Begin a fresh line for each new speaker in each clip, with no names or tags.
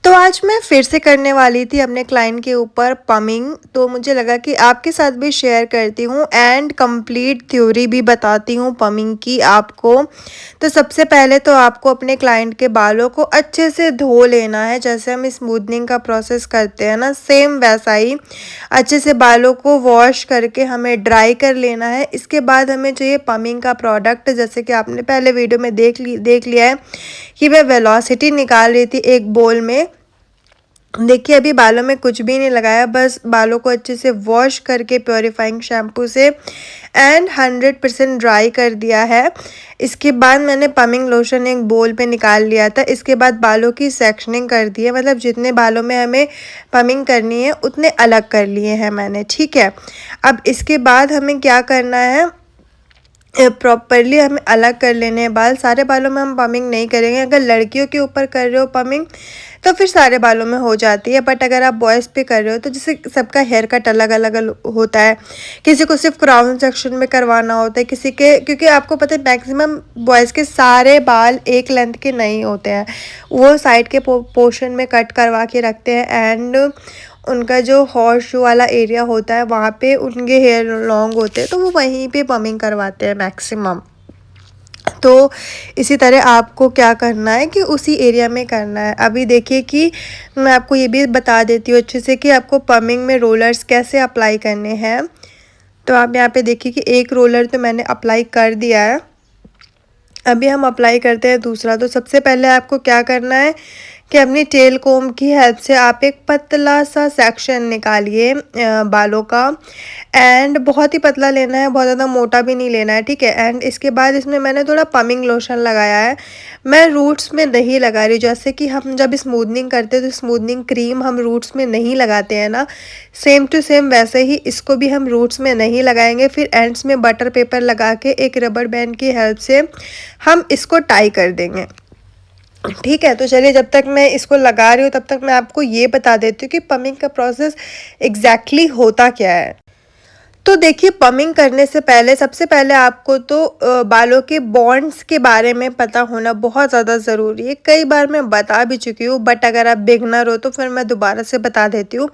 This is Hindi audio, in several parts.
तो आज मैं फिर से करने वाली थी अपने क्लाइंट के ऊपर पमिंग, तो मुझे लगा कि आपके साथ भी शेयर करती हूँ एंड कंप्लीट थ्योरी भी बताती हूँ पमिंग की आपको। तो सबसे पहले तो आपको अपने क्लाइंट के बालों को अच्छे से धो लेना है, जैसे हम स्मूथनिंग का प्रोसेस करते हैं ना, सेम वैसा ही अच्छे से बालों को वॉश करके हमें ड्राई कर लेना है। इसके बाद हमें चाहिए पमिंग का प्रोडक्ट, जैसे कि आपने पहले वीडियो में देख लिया है कि मैं वेलोसिटी निकाल रही थी एक बोल में। देखिए अभी बालों में कुछ भी नहीं लगाया, बस बालों को अच्छे से वॉश करके प्योरीफाइंग शैम्पू से एंड 100% ड्राई कर दिया है। इसके बाद मैंने पमिंग लोशन एक बोल पे निकाल लिया था। इसके बाद बालों की सेक्शनिंग कर दी है, मतलब जितने बालों में हमें पमिंग करनी है उतने अलग कर लिए हैं मैंने, ठीक है। अब इसके बाद हमें क्या करना है, प्रॉपरली हमें अलग कर लेने हैं बाल। सारे बालों में हम पमिंग नहीं करेंगे। अगर लड़कियों के ऊपर कर रहे हो पमिंग तो फिर सारे बालों में हो जाती है, बट अगर आप बॉयज़ पे कर रहे हो तो जैसे सबका हेयर कट अलग अलग होता है। किसी को सिर्फ क्राउन सेक्शन में करवाना होता है, किसी के, क्योंकि आपको पता है मैक्सिमम बॉयज़ के सारे बाल एक लेंथ के नहीं होते हैं, वो साइड के पोर्शन में कट करवा के रखते हैं एंड उनका जो हॉर्स शू वाला एरिया होता है वहाँ पे उनके हेयर लॉन्ग होते हैं, तो वो वहीं पे पमिंग करवाते हैं मैक्सिमम। तो इसी तरह आपको क्या करना है कि उसी एरिया में करना है। अभी देखिए कि मैं आपको ये भी बता देती हूँ अच्छे से कि आपको पमिंग में रोलर्स कैसे अप्लाई करने हैं। तो आप यहाँ पे देखिए कि एक रोलर तो मैंने अप्लाई कर दिया है, अभी हम अप्लाई करते हैं दूसरा। तो सबसे पहले आपको क्या करना है कि अपनी टेल कोम की हेल्प से आप एक पतला सा सेक्शन निकालिए बालों का, एंड बहुत ही पतला लेना है, बहुत ज़्यादा मोटा भी नहीं लेना है, ठीक है। एंड इसके बाद इसमें मैंने थोड़ा पमिंग लोशन लगाया है। मैं रूट्स में नहीं लगा रही, जैसे कि हम जब स्मूथनिंग करते हैं तो स्मूथनिंग क्रीम हम रूट्स में नहीं लगाते हैं ना, सेम टू सेम वैसे ही इसको भी हम रूट्स में नहीं लगाएंगे। फिर एंड्स में बटर पेपर लगा के एक रबर बैंड की हेल्प से हम इसको टाई कर देंगे, ठीक है। तो चलिए जब तक मैं इसको लगा रही हूँ तब तक मैं आपको ये बता देती हूँ कि पमिंग का प्रोसेस एग्जैक्टली होता क्या है। तो देखिए पमिंग करने से पहले सबसे पहले आपको तो बालों के बॉन्ड्स के बारे में पता होना बहुत ज़्यादा ज़रूरी है। कई बार मैं बता भी चुकी हूँ, बट अगर आप बिगनर हो तो फिर मैं दोबारा से बता देती हूँ,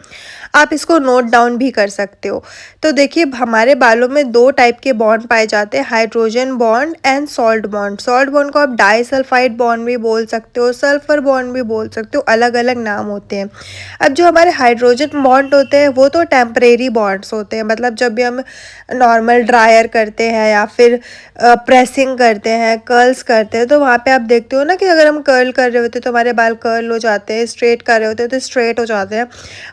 आप इसको नोट डाउन भी कर सकते हो। तो देखिए हमारे बालों में दो टाइप के बॉन्ड पाए जाते हैं, hydrogen bond and salt bond. Salt bond को आप डाइसल्फाइड बॉन्ड भी बोल सकते हो, सल्फर बॉन्ड भी बोल सकते हो, अलग अलग नाम होते हैं। अब जो हमारे हाइड्रोजन बॉन्ड होते हैं वो तो टेम्परेरी बॉन्ड्स होते हैं, मतलब जब भी हम नॉर्मल ड्रायर करते हैं या फिर प्रेसिंग करते हैं, कर्ल्स करते हैं, तो वहाँ पे आप देखते हो ना कि अगर हम कर्ल कर रहे होते हैं तो हमारे बाल कर्ल हो जाते हैं, स्ट्रेट कर रहे होते हैं तो स्ट्रेट हो जाते हैं,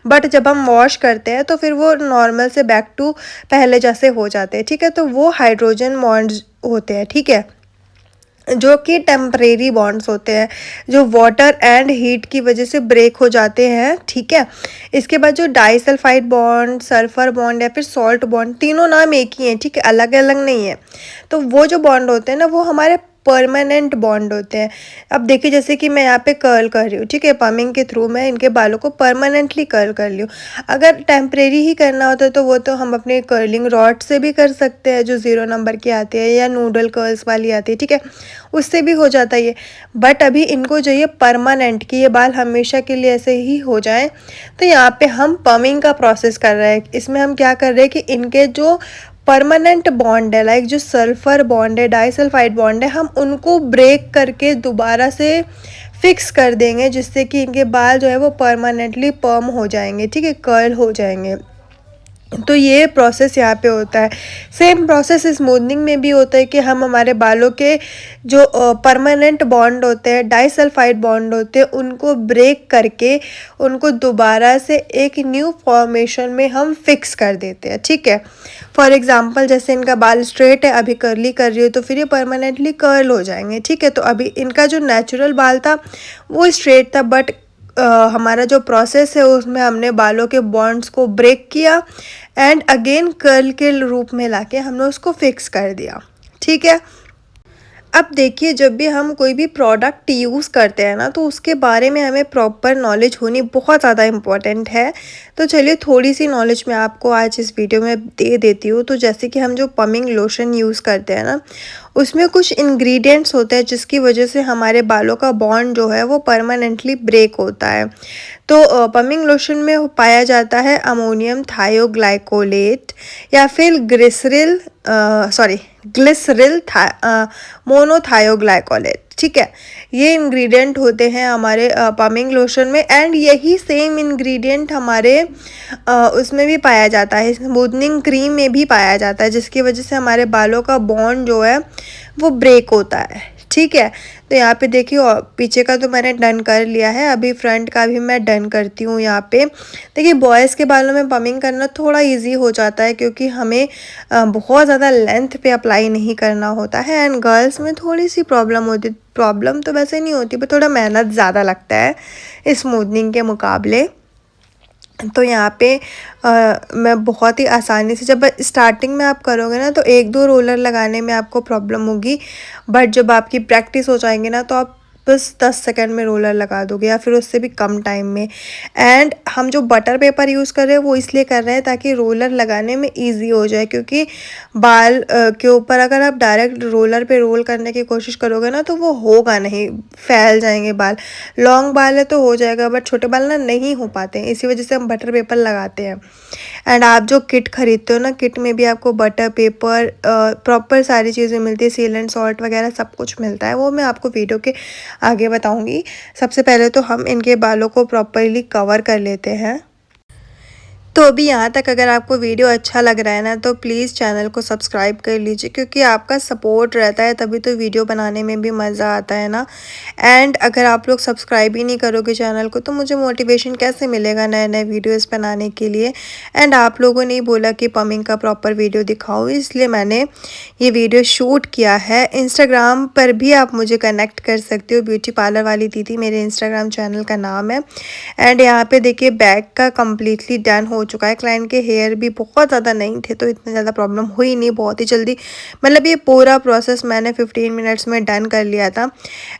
बट जब हम वॉश करते हैं तो फिर वो नॉर्मल से बैक टू पहले जैसे हो जाते हैं, ठीक है। तो वो हाइड्रोजन बॉन्ड्स होते हैं, ठीक है, जो कि टेम्परेरी बॉन्ड्स होते हैं, जो वाटर एंड हीट की वजह से ब्रेक हो जाते हैं, ठीक है। इसके बाद जो डाइसल्फाइड बॉन्ड, सल्फर बॉन्ड या फिर सॉल्ट बॉन्ड, तीनों नाम एक ही हैं, ठीक है, अलग अलग नहीं है। तो वो जो बॉन्ड होते हैं ना वो हमारे परमानेंट बॉन्ड होते हैं। अब देखिए जैसे कि मैं यहाँ पे कर्ल कर रही हूँ, ठीक है, पमिंग के थ्रू मैं इनके बालों को परमानेंटली कर्ल कर ली हूँ। अगर टेम्परेरी ही करना होता है तो वो तो हम अपने कर्लिंग रॉड से भी कर सकते हैं, जो 0 नंबर की आती है या नूडल कर्ल्स वाली आती है, ठीक है, उससे भी हो जाता है ये। बट अभी इनको चाहिए परमानेंट कि ये बाल हमेशा के लिए ऐसे ही हो जाएं। तो यहाँ पे हम पमिंग का प्रोसेस कर रहे हैं। इसमें हम क्या कर रहे हैं कि इनके जो परमानेंट बॉन्ड है, लाइक जो सल्फर बॉन्ड है, डाइसल्फाइड बॉन्ड है, हम उनको ब्रेक करके दोबारा से फिक्स कर देंगे, जिससे कि इनके बाल जो है वो परमानेंटली पर्म हो जाएंगे, ठीक है, कर्ल हो जाएंगे। तो ये प्रोसेस यहाँ पे होता है। सेम प्रोसेस स्मूथनिंग में भी होता है कि हम हमारे बालों के जो परमानेंट बॉन्ड होते हैं, डाइसल्फाइड बॉन्ड होते हैं, उनको ब्रेक करके उनको दोबारा से एक न्यू फॉर्मेशन में हम फिक्स कर देते हैं, ठीक है। फॉर एग्जांपल जैसे इनका बाल स्ट्रेट है, अभी कर्ली कर रही हो तो फिर ये परमानेंटली कर्ल हो जाएंगे, ठीक है। तो अभी इनका जो नेचुरल बाल था वो स्ट्रेट था, बट हमारा जो प्रोसेस है उसमें हमने बालों के बॉन्ड्स को ब्रेक किया एंड अगेन कर्ल के रूप में लाके हमने उसको फिक्स कर दिया, ठीक है। अब देखिए, जब भी हम कोई भी प्रोडक्ट यूज़ करते हैं ना, तो उसके बारे में हमें प्रॉपर नॉलेज होनी बहुत ज़्यादा इम्पॉर्टेंट है। तो चलिए थोड़ी सी नॉलेज मैं आपको आज इस वीडियो में दे देती हूँ। तो जैसे कि हम जो पमिंग लोशन यूज़ करते हैं ना, उसमें कुछ इंग्रेडिएंट्स होते हैं जिसकी वजह से हमारे बालों का बॉन्ड जो है वो परमानेंटली ब्रेक होता है। तो पमिंग लोशन में पाया जाता है अमोनियम थायोग्लाइकोलेट या फिर ग्लिसरिल मोनोथायोग्लाइकोलेट, ठीक है। ये इंग्रेडिएंट होते हैं हमारे पमिंग लोशन में, एंड यही सेम इंग्रेडिएंट हमारे उसमें भी पाया जाता है, स्मूथनिंग क्रीम में भी पाया जाता है, जिसकी वजह से हमारे बालों का बॉन्ड जो है वो ब्रेक होता है, ठीक है। तो यहाँ पे देखिए, पीछे का तो मैंने डन कर लिया है, अभी फ्रंट का भी मैं डन करती हूँ। यहाँ पे देखिए, बॉयज़ के बालों में पमिंग करना थोड़ा इजी हो जाता है क्योंकि हमें बहुत ज़्यादा लेंथ पे अप्लाई नहीं करना होता है, एंड गर्ल्स में थोड़ी सी प्रॉब्लम होती, प्रॉब्लम तो वैसे नहीं होती, पर थोड़ा मेहनत ज़्यादा लगता है स्मूथनिंग के मुकाबले। तो यहाँ पे मैं बहुत ही आसानी से, जब स्टार्टिंग में आप करोगे ना तो 1-2 रोलर लगाने में आपको प्रॉब्लम होगी, बट जब आपकी प्रैक्टिस हो जाएंगी ना तो आप बस 10 सेकंड में रोलर लगा दोगे या फिर उससे भी कम टाइम में। एंड हम जो बटर पेपर यूज़ कर रहे हैं वो इसलिए कर रहे हैं ताकि रोलर लगाने में इजी हो जाए, क्योंकि बाल के ऊपर अगर आप डायरेक्ट रोलर पे रोल करने की कोशिश करोगे ना तो वो होगा नहीं, फैल जाएंगे बाल। लॉन्ग बाल है तो हो जाएगा, बट छोटे बाल ना नहीं हो पाते हैं, इसी वजह से हम बटर पेपर लगाते हैं। एंड आप जो किट खरीदते हो ना, किट में भी आपको बटर पेपर प्रॉपर सारी चीज़ें मिलती है, सीलेंट सॉल्ट वगैरह सब कुछ मिलता है, वो मैं आपको वीडियो के आगे बताऊंगी। सबसे पहले तो हम इनके बालों को प्रॉपरली कवर कर लेते हैं। तो अभी यहाँ तक अगर आपको वीडियो अच्छा लग रहा है ना, तो प्लीज़ चैनल को सब्सक्राइब कर लीजिए, क्योंकि आपका सपोर्ट रहता है तभी तो वीडियो बनाने में भी मज़ा आता है ना। एंड अगर आप लोग सब्सक्राइब ही नहीं करोगे चैनल को तो मुझे मोटिवेशन कैसे मिलेगा नए नए वीडियोस बनाने के लिए। एंड आप लोगों ने बोला कि पमिंग का प्रॉपर वीडियो दिखाओ, इसलिए मैंने ये वीडियो शूट किया है। इंस्टाग्राम पर भी आप मुझे कनेक्ट कर सकते हो, ब्यूटी पार्लर वाली दीदी मेरे इंस्टाग्राम चैनल का नाम है। एंड यहाँ पे देखिए, बैक का कम्प्लीटली डन हो चुका है। क्लाइंट के हेयर भी बहुत ज़्यादा नहीं थे तो इतनी ज़्यादा प्रॉब्लम हुई नहीं, बहुत ही जल्दी, मतलब ये पूरा प्रोसेस मैंने 15 मिनट्स में डन कर लिया था।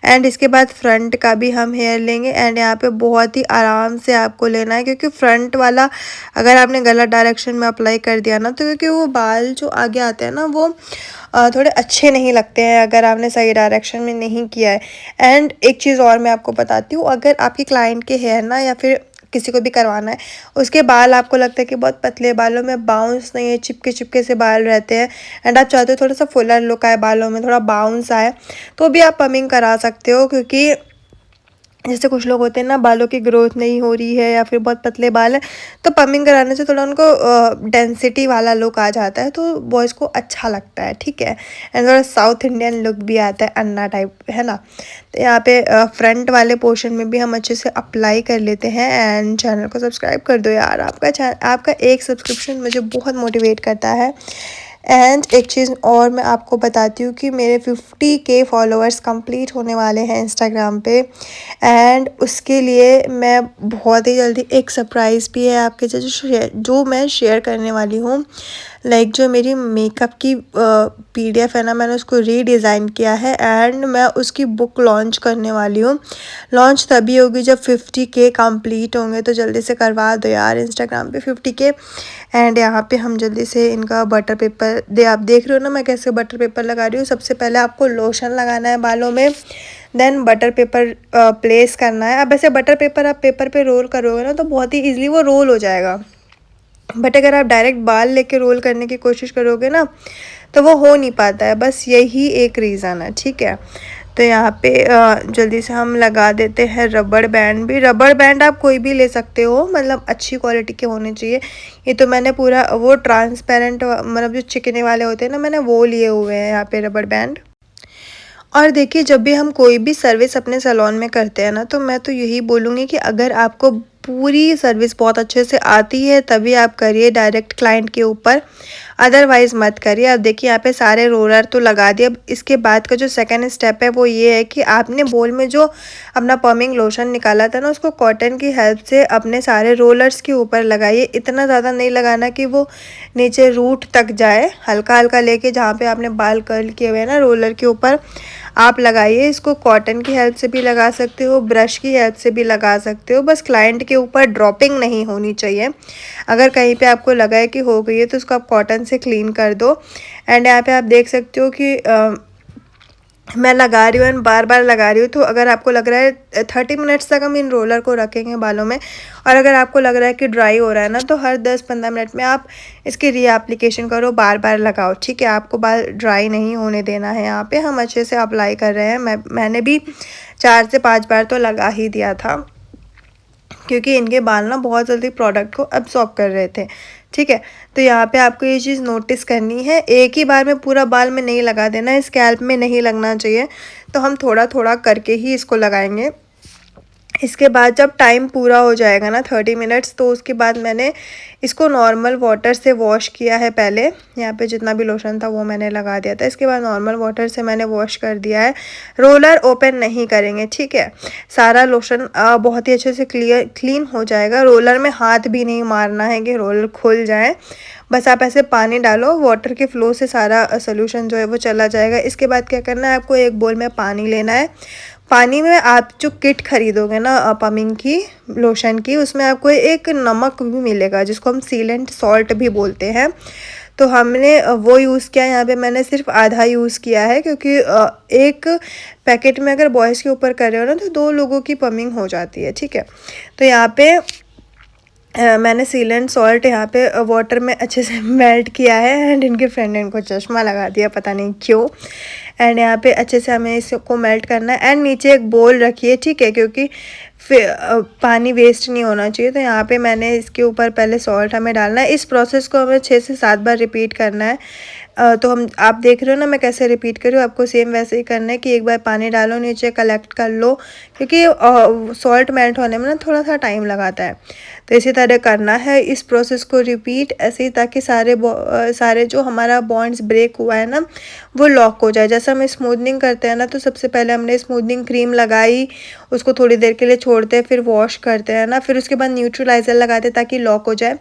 एंड इसके बाद फ्रंट का भी हम हेयर लेंगे, एंड यहाँ पे बहुत ही आराम से आपको लेना है, क्योंकि फ्रंट वाला अगर आपने गलत डायरेक्शन में अप्लाई कर दिया ना, तो क्योंकि वो बाल जो आगे आते हैं ना वो थोड़े अच्छे नहीं लगते हैं अगर आपने सही डायरेक्शन में नहीं किया है। एंड एक चीज़ और मैं आपको बताती हूँ, अगर आपके क्लाइंट के हेयर ना, या फिर किसी को भी करवाना है, उसके बाल आपको लगता है कि बहुत पतले बालों में बाउंस नहीं है, चिपके चिपके से बाल रहते हैं, एंड आप चाहते हो थोड़ा सा फुलर लुक आए, बालों में थोड़ा बाउंस आए, तो भी आप पमिंग करा सकते हो। क्योंकि जैसे कुछ लोग होते हैं ना, बालों की ग्रोथ नहीं हो रही है या फिर बहुत पतले बाल है, तो पमिंग कराने से थोड़ा उनको डेंसिटी वाला लुक आ जाता है, तो बॉयज़ को अच्छा लगता है, ठीक है। एंड थोड़ा साउथ इंडियन लुक भी आता है, अन्ना टाइप, है ना। तो यहाँ पे फ्रंट वाले पोर्शन में भी हम अच्छे से अप्लाई कर लेते हैं। एंड चैनल को सब्सक्राइब कर दो यार, आपका एक सब्सक्रिप्शन मुझे बहुत मोटिवेट करता है। एंड एक चीज़ और मैं आपको बताती हूँ कि मेरे 50K फॉलोअर्स कंप्लीट होने वाले हैं इंस्टाग्राम पे, एंड उसके लिए मैं बहुत ही जल्दी एक सरप्राइज़ भी है आपके साथ जो मैं शेयर करने वाली हूँ। लाइक जो मेरी मेकअप की PDF है ना, मैंने उसको रीडिज़ाइन किया है, एंड मैं उसकी बुक लॉन्च करने वाली हूँ। लॉन्च तभी होगी जब 50K कंप्लीट होंगे, तो जल्दी से करवा दो यार इंस्टाग्राम पे 50K। एंड यहाँ पे हम जल्दी से इनका बटर पेपर आप देख रहे हो ना मैं कैसे बटर पेपर लगा रही हूँ। सबसे पहले आपको लोशन लगाना है बालों में, देन बटर पेपर प्लेस करना है। अब ऐसे बटर पेपर आप पेपर पे रोल करोगे ना तो बहुत ही ईजिली वो रोल हो जाएगा, बट अगर आप डायरेक्ट बाल लेके रोल करने की कोशिश करोगे ना तो वो हो नहीं पाता है, बस यही एक रीज़न है, ठीक है। तो यहाँ पे जल्दी से हम लगा देते हैं रबड़ बैंड भी। रबड़ बैंड आप कोई भी ले सकते हो, मतलब अच्छी क्वालिटी के होने चाहिए। ये तो मैंने पूरा वो ट्रांसपेरेंट, मतलब जो चिकने वाले होते हैं ना, मैंने वो लिए हुए हैं यहाँ पे रबड़ बैंड। और देखिए, जब भी हम कोई भी सर्विस अपने सैलून में करते हैं ना, तो मैं तो यही बोलूँगी कि अगर आपको पूरी सर्विस बहुत अच्छे से आती है तभी आप करिए डायरेक्ट क्लाइंट के ऊपर। अदरवाइज़ मत करिए। अब देखिए यहाँ पे सारे रोलर तो लगा दिए। अब इसके बाद का जो सेकंड स्टेप है वो ये है कि आपने बोल में जो अपना पमिंग लोशन निकाला था ना, उसको कॉटन की हेल्प से अपने सारे रोलर्स के ऊपर लगाइए। इतना ज़्यादा नहीं लगाना कि वो नीचे रूट तक जाए, हल्का हल्का लेके जहाँ पे आपने बाल कर्ल किए हुए हैं ना रोलर के ऊपर आप लगाइए। इसको कॉटन की हेल्प से भी लगा सकते हो, ब्रश की हेल्प से भी लगा सकते हो, बस क्लाइंट के ऊपर ड्रॉपिंग नहीं होनी चाहिए। अगर कहीं पे आपको लगा है कि हो गई है तो उसको आप कॉटन से क्लीन कर दो। एंड यहाँ पे आप देख सकते हो कि मैं लगा रही हूँ एंड बार बार लगा रही हूँ। तो अगर आपको लग रहा है 30 मिनट्स तक हम इन रोलर को रखेंगे बालों में, और अगर आपको लग रहा है कि ड्राई हो रहा है ना, तो हर 10-15 मिनट में आप इसकी रीएप्लीकेशन करो, बार बार लगाओ, ठीक है। आपको बाल ड्राई नहीं होने देना है। यहाँ पे हम अच्छे से अप्लाई कर रहे हैं। मैंने भी 4 से 5 बार तो लगा ही दिया था, क्योंकि इनके बाल ना बहुत जल्दी प्रोडक्ट को अब्सॉर्ब कर रहे थे, ठीक है। तो यहाँ पे आपको ये चीज़ नोटिस करनी है, एक ही बार में पूरा बाल में नहीं लगा देना, स्कैल्प में नहीं लगना चाहिए। तो हम थोड़ा थोड़ा करके ही इसको लगाएंगे। इसके बाद जब टाइम पूरा हो जाएगा ना 30 मिनट्स, तो उसके बाद मैंने इसको नॉर्मल वाटर से वॉश किया है। पहले यहाँ पे जितना भी लोशन था वो मैंने लगा दिया था, इसके बाद नॉर्मल वाटर से मैंने वॉश कर दिया है। रोलर ओपन नहीं करेंगे, ठीक है। सारा लोशन बहुत ही अच्छे से क्लीन हो जाएगा। रोलर में हाथ भी नहीं मारना है कि रोलर खुल जाए, बस आप ऐसे पानी डालो, वाटर के फ्लो से सारा सोल्यूशन जो है वो चला जाएगा। इसके बाद क्या करना है, आपको एक बोल में पानी लेना है। पानी में आप जो किट खरीदोगे ना पमिंग की लोशन की, उसमें आपको एक नमक भी मिलेगा जिसको हम सीलेंट सॉल्ट भी बोलते हैं। तो हमने वो यूज़ किया। यहाँ पे मैंने सिर्फ आधा यूज़ किया है, क्योंकि एक पैकेट में अगर बॉयज़ के ऊपर कर रहे हो ना तो 2 लोगों की पमिंग हो जाती है, ठीक है। तो यहाँ पे मैंने सीलेंट सॉल्ट यहाँ पे वाटर में अच्छे से मेल्ट किया है। एंड इनके फ्रेंड ने इनको चश्मा लगा दिया, पता नहीं क्यों। एंड यहाँ पे अच्छे से हमें इसको मेल्ट करना है। एंड नीचे एक बोल रखिए, ठीक है, क्योंकि फिर पानी वेस्ट नहीं होना चाहिए। तो यहाँ पे मैंने इसके ऊपर पहले सॉल्ट हमें डालना है। इस प्रोसेस को हमें 6 से 7 बार रिपीट करना है। तो आप देख रहे हो ना मैं कैसे रिपीट कर रही हूँ, आपको सेम वैसे ही करना है कि एक बार पानी डालो, नीचे कलेक्ट कर लो, क्योंकि सॉल्ट मेल्ट होने में ना थोड़ा सा टाइम लगाता है। तो इसी तरह करना है इस प्रोसेस को रिपीट ऐसे ही, ताकि सारे जो हमारा बॉन्ड्स ब्रेक हुआ है ना वो लॉक हो जाए। जैसे हम स्मूथनिंग करते हैं ना, तो सबसे पहले हमने स्मूथनिंग क्रीम लगाई, उसको थोड़ी देर के लिए छोड़ते हैं, फिर वॉश करते हैं ना, फिर उसके बाद न्यूट्रलाइज़र लगाते हैं ताकि लॉक हो जाए।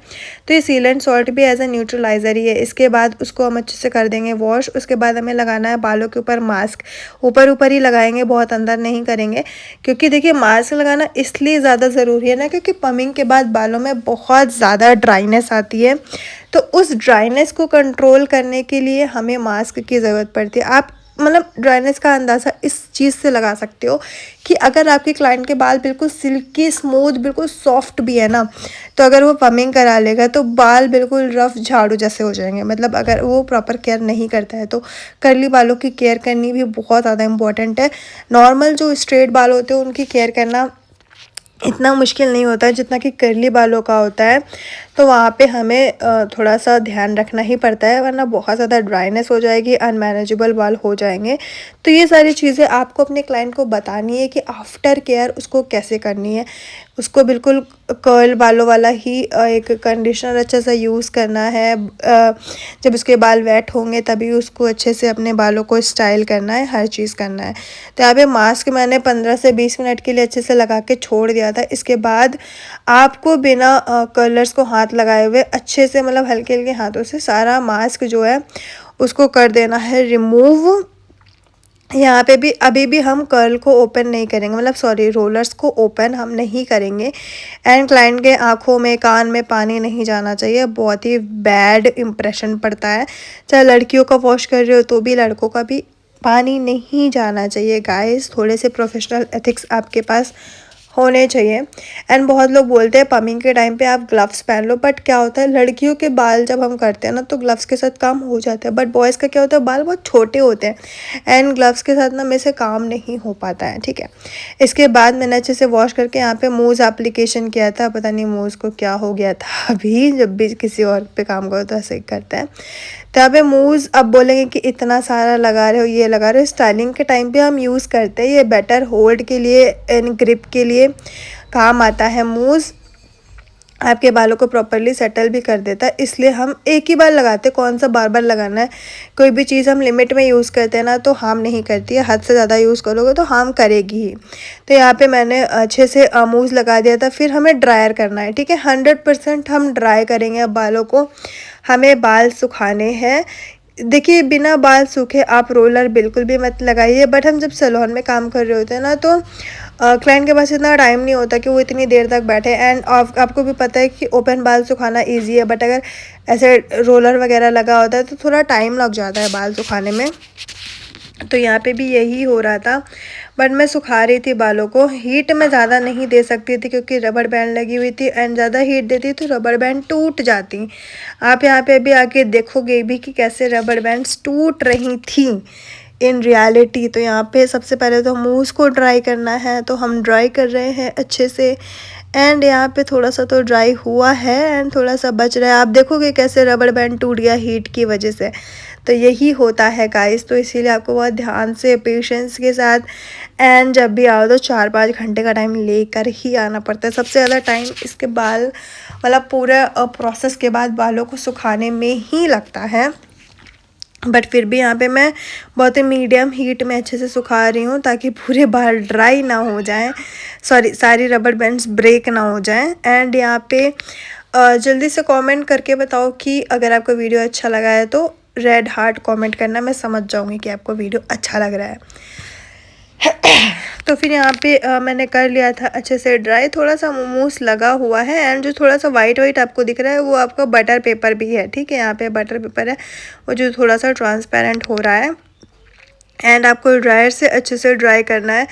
तो ये सीलेंट सॉल्ट भी एज अ न्यूट्रलाइज़र ही है। इसके बाद उसको हम अच्छे से कर देंगे वॉश। उसके बाद हमें लगाना है बालों के ऊपर मास्क। ऊपर ऊपर ही लगाएंगे, बहुत अंदर नहीं करेंगे, क्योंकि देखिए मास्क लगाना इसलिए ज़्यादा ज़रूरी है ना, क्योंकि पमिंग के बाद बालों में बहुत ज़्यादा ड्राइनेस आती है। तो उस ड्राइनेस को कंट्रोल करने के लिए हमें मास्क की ज़रूरत पड़ती है। आप मतलब ड्राइनेस का अंदाज़ा इस चीज़ से लगा सकते हो कि अगर आपके क्लाइंट के बाल बिल्कुल सिल्की स्मूथ बिल्कुल सॉफ्ट भी है ना, तो अगर वो पमिंग करा लेगा तो बाल बिल्कुल रफ झाड़ू जैसे हो जाएंगे। मतलब अगर वो प्रॉपर केयर नहीं करता है तो कर्ली बालों की केयर करनी भी बहुत ज़्यादा इंपॉर्टेंट है। नॉर्मल जो स्ट्रेट बाल होते हैं उनकी केयर करना इतना मुश्किल नहीं होता है जितना कि कर्ली बालों का होता है। तो वहाँ पे हमें थोड़ा सा ध्यान रखना ही पड़ता है, वरना बहुत ज़्यादा ड्राइनेस हो जाएगी, अनमैनेजेबल बाल हो जाएंगे। तो ये सारी चीज़ें आपको अपने क्लाइंट को बतानी है कि आफ्टर केयर उसको कैसे करनी है। उसको बिल्कुल कर्ल बालों वाला ही एक कंडीशनर अच्छा सा यूज़ करना है। जब उसके बाल वेट होंगे तभी उसको अच्छे से अपने बालों को स्टाइल करना है, हर चीज़ करना है। तो यहाँ पे मास्क मैंने 15 से 20 मिनट के लिए अच्छे से लगा के छोड़ दिया था। इसके बाद आपको बिना कर्लर्स को हाथ लगाए हुए अच्छे से, मतलब हल्के हल्के हाथों से सारा मास्क जो है उसको कर देना है रिमूव। यहाँ पे भी अभी भी हम कर्ल को ओपन नहीं करेंगे, मतलब सॉरी रोलर्स को ओपन हम नहीं करेंगे। एंड क्लाइंट के आँखों में कान में पानी नहीं जाना चाहिए, बहुत ही बैड इम्प्रेशन पड़ता है। चाहे लड़कियों का वॉश कर रहे हो तो भी लड़कों का भी पानी नहीं जाना चाहिए। गाइस थोड़े से प्रोफेशनल एथिक्स आपके पास होने चाहिए। एंड बहुत लोग बोलते हैं पमिंग के टाइम पे आप ग्लव्स पहन लो, बट क्या होता है लड़कियों के बाल जब हम करते हैं ना तो ग्लव्स के साथ काम हो जाता है, बट बॉयज़ का क्या होता है बाल बहुत छोटे होते हैं एंड ग्लव्स के साथ ना मेरे से काम नहीं हो पाता है, ठीक है। इसके बाद मैंने अच्छे से वॉश करके यहाँ पे मूज़ एप्लीकेशन किया था। पता नहीं मूज़ को क्या हो गया था, अभी जब भी किसी और पे काम करो तो ऐसे ही करता है। तो यहाँ पे मूज़ अब बोलेंगे कि इतना सारा लगा रहे हो, ये लगा रहे हो, स्टाइलिंग के टाइम पे हम यूज़ करते हैं। ये बेटर होल्ड के लिए एंड ग्रिप के लिए काम आता है मूज़। आपके बालों को प्रॉपरली सेटल भी कर देता है। इसलिए हम एक ही बार लगाते हैं, कौन सा बार बार लगाना है। कोई भी चीज़ हम लिमिट में यूज़ करते हैं ना तो हार्म नहीं करती है, हद से ज़्यादा यूज़ करोगे तो हार्म करेगी ही। तो यहाँ पे मैंने अच्छे से मूव लगा दिया था। फिर हमें ड्रायर करना है, ठीक है। 100% हम ड्राई करेंगे अब बालों को। हमें बाल सुखाने हैं। देखिए बिना बाल सूखे आप रोलर बिल्कुल भी मत लगाइए। बट हम जब सैलून में काम कर रहे होते हैं ना तो क्लाइंट के पास इतना टाइम नहीं होता कि वो इतनी देर तक बैठे। एंड आपको भी पता है कि ओपन बाल सुखाना इजी है, बट अगर ऐसे रोलर वगैरह लगा होता है तो थोड़ा टाइम लग जाता है बाल सुखाने में। तो यहाँ पे भी यही हो रहा था। बट मैं सुखा रही थी बालों को। हीट मैं ज़्यादा नहीं दे सकती थी क्योंकि रबर बैंड लगी हुई थी, एंड ज़्यादा हीट देती तो रबर बैंड टूट जाती। आप यहाँ पे भी आके देखोगे भी कि कैसे रबर बैंड्स टूट रही थी इन रियलिटी। तो यहाँ पे सबसे पहले तो मूव्स को ड्राई करना है, तो हम ड्राई कर रहे हैं अच्छे से। एंड यहाँ पे थोड़ा सा तो ड्राई हुआ है एंड थोड़ा सा बच रहा है। आप देखोगे कैसे रबर बैंड टूट गया हीट की वजह से। तो यही होता है गाइस। तो इसीलिए आपको बहुत ध्यान से पेशेंस के साथ एंड जब भी आओ तो 4-5 घंटे का टाइम लेकर ही आना पड़ता है। सबसे ज़्यादा टाइम इसके बाल मतलब पूरा प्रोसेस के बाद बालों को सुखाने में ही लगता है। बट फिर भी यहाँ पे मैं बहुत ही मीडियम हीट में अच्छे से सुखा रही हूँ ताकि पूरे बाल ड्राई ना हो जाएं, सॉरी सारी रबर बैंड्स ब्रेक ना हो जाएं। एंड यहाँ पे जल्दी से कमेंट करके बताओ कि अगर आपको वीडियो अच्छा लगा है तो रेड हार्ट कमेंट करना, मैं समझ जाऊँगी कि आपको वीडियो अच्छा लग रहा है। तो फिर यहाँ पे मैंने कर लिया था अच्छे से ड्राई। थोड़ा सा मूस लगा हुआ है एंड जो थोड़ा सा वाइट वाइट आपको दिख रहा है वो आपका बटर पेपर भी है, ठीक है। यहाँ पे बटर पेपर है वो जो थोड़ा सा ट्रांसपेरेंट हो रहा है। एंड आपको ड्रायर से अच्छे से ड्राई करना है।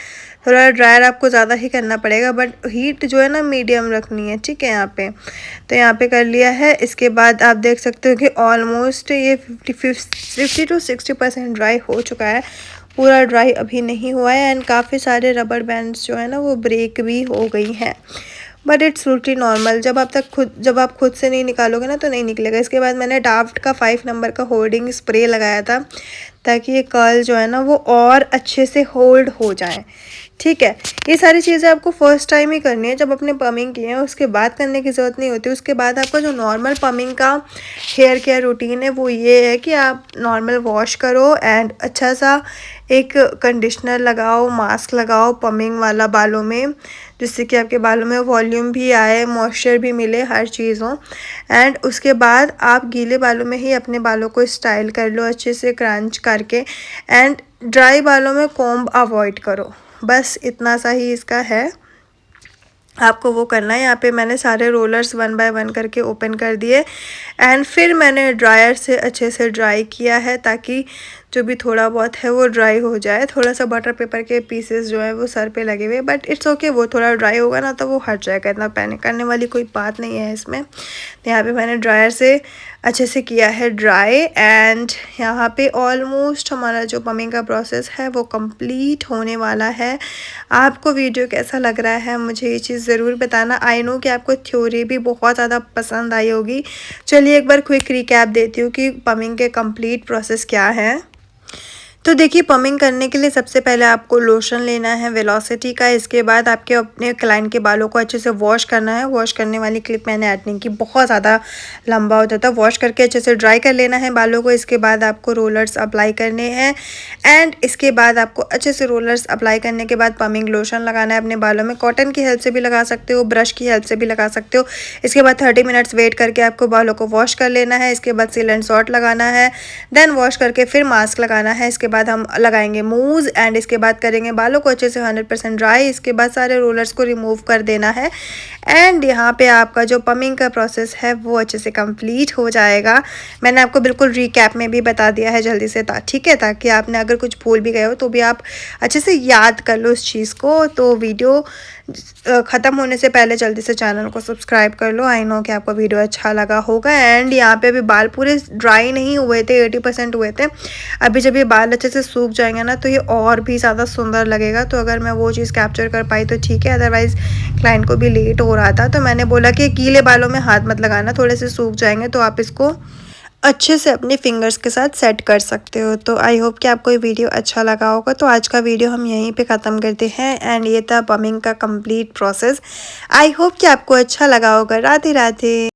थोड़ा ड्रायर आपको ज़्यादा ही करना पड़ेगा, बट हीट जो है ना मीडियम रखनी है, ठीक है। यहाँ पे तो यहाँ पे कर लिया है। इसके बाद आप देख सकते हो कि ऑलमोस्ट ये 50 to 60% ड्राई हो चुका है। पूरा ड्राई अभी नहीं हुआ है एंड काफ़ी सारे रबर बैंड्स जो है ना वो ब्रेक भी हो गई हैं। But it's routine normal. जब आप खुद से नहीं निकालोगे ना तो नहीं निकलेगा। इसके बाद मैंने डाफ्ट का 5 नंबर का होल्डिंग स्प्रे लगाया था ताकि ये कर्ल जो है ना वो और अच्छे से होल्ड हो जाए, ठीक है। ये सारी चीज़ें आपको फर्स्ट टाइम ही करनी है। जब अपने पमिंग किए हैं उसके बाद करने की ज़रूरत नहीं होती। उसके बाद आपका जो नॉर्मल पमिंग का हेयर केयर रूटीन है वो ये है कि आप नॉर्मल वॉश करो एंड अच्छा सा एक कंडीशनर लगाओ, मास्क लगाओ पमिंग वाला बालों में, जिससे कि आपके बालों में वॉल्यूम भी आए, मॉइस्चर भी मिले, हर चीज़ हो। एंड उसके बाद आप गीले बालों में ही अपने बालों को स्टाइल कर लो अच्छे से क्रंच करके। एंड ड्राई बालों में कॉम्ब अवॉइड करो, बस इतना सा ही इसका है, आपको वो करना है। यहाँ पे मैंने सारे रोलर्स 1 बाय 1 करके ओपन कर दिए एंड फिर मैंने ड्रायर से अच्छे से ड्राई किया है ताकि जो भी थोड़ा बहुत है वो ड्राई हो जाए। थोड़ा सा बटर पेपर के पीसेस जो है वो सर पे लगे हुए, बट इट्स ओके, वो थोड़ा ड्राई होगा ना तो वो हट जाएगा। इतना पैनिक करने वाली कोई बात नहीं है इसमें। तो यहाँ पे मैंने ड्रायर से अच्छे से किया है ड्राई एंड यहाँ पे ऑलमोस्ट हमारा जो पमिंग का प्रोसेस है वो कंप्लीट होने वाला है। आपको वीडियो कैसा लग रहा है मुझे ये चीज़ ज़रूर बताना। आई नो कि आपको थ्योरी भी बहुत ज़्यादा पसंद आई होगी। चलिए एक बार क्विक रिकैप देती हूँ कि पमिंग के कंप्लीट प्रोसेस क्या है। तो देखिए पमिंग करने के लिए सबसे पहले आपको लोशन लेना है वेलोसिटी का। इसके बाद आपके अपने क्लाइंट के बालों को अच्छे से वॉश करना है। वॉश करने वाली क्लिप मैंने ऐड नहीं की, बहुत ज़्यादा लंबा हो जाता है। वॉश करके अच्छे से ड्राई कर लेना है बालों को। इसके बाद आपको रोलर्स अप्लाई करने हैं एंड इसके बाद आपको अच्छे से रोलर्स अप्लाई करने के बाद पमिंग लोशन लगाना है अपने बालों में। कॉटन की हेल्प से भी लगा सकते हो, ब्रश की हेल्प से भी लगा सकते हो। इसके बाद 30 मिनट्स वेट करके आपको बालों को वॉश कर लेना है। इसके बाद सील एंड सॉल्ट लगाना है, देन वॉश करके फिर मास्क लगाना है। इसके बाद हम लगाएंगे मूव्स एंड इसके बाद करेंगे बालों को अच्छे से 100% ड्राई। इसके बाद सारे रोलर्स को रिमूव कर देना है एंड यहाँ पे आपका जो पमिंग का प्रोसेस है वो अच्छे से कंप्लीट हो जाएगा। मैंने आपको बिल्कुल रिकैप में भी बता दिया है जल्दी से, ठीक है, ताकि आपने अगर कुछ भूल भी गए हो तो भी आप अच्छे से याद कर लो उस चीज़ को। तो वीडियो ख़त्म होने से पहले जल्दी से चैनल को सब्सक्राइब कर लो। आई नो कि आपको वीडियो अच्छा लगा होगा। एंड यहाँ पे अभी बाल पूरे ड्राई नहीं हुए थे, 80% हुए थे। अभी जब ये बाल अच्छे से सूख जाएंगे ना तो ये और भी ज़्यादा सुंदर लगेगा। तो अगर मैं वो चीज़ कैप्चर कर पाई तो ठीक है, अदरवाइज़ क्लाइंट को भी लेट हो रहा था तो मैंने बोला कि गीले बालों में हाथ मत लगाना, थोड़े से सूख जाएंगे तो आप इसको अच्छे से अपने फिंगर्स के साथ सेट कर सकते हो। तो आई होप कि आपको ये वीडियो अच्छा लगा होगा। तो आज का वीडियो हम यहीं पे ख़त्म करते हैं एंड ये था पमिंग का कंप्लीट प्रोसेस। आई होप कि आपको अच्छा लगा होगा। राधे राधे।